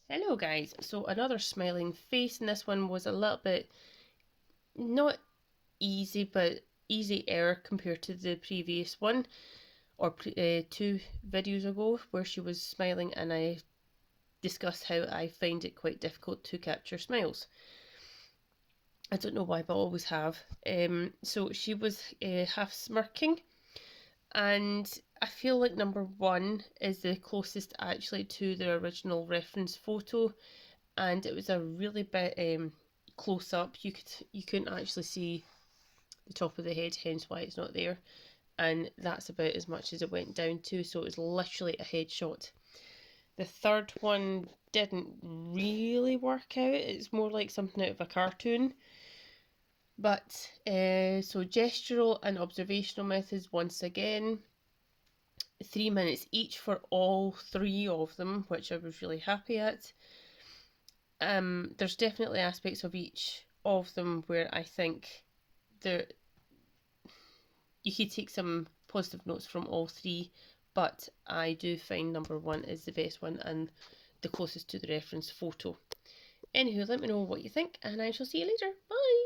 Hello guys, so another smiling face, and this one was a little bit not easy but easier compared to the previous one or two videos ago where she was smiling and I discussed how I find it quite difficult to capture smiles. I don't know why, but I always have. So she was half smirking, and I feel like number one is the closest actually to the original reference photo, and it was a really bit close up. You couldn't actually see the top of the head, hence why it's not there. And that's about as much as it went down to. So it was literally a headshot. The third one didn't really work out. It's more like something out of a cartoon. But so gestural and observational methods once again. 3 minutes each for all three of them, which I was really happy at. There's definitely aspects of each of them where I think there you could take some positive notes from all three, but I do find number one is the best one and the closest to the reference photo. Anywho, let me know what you think, and I shall see you later. Bye!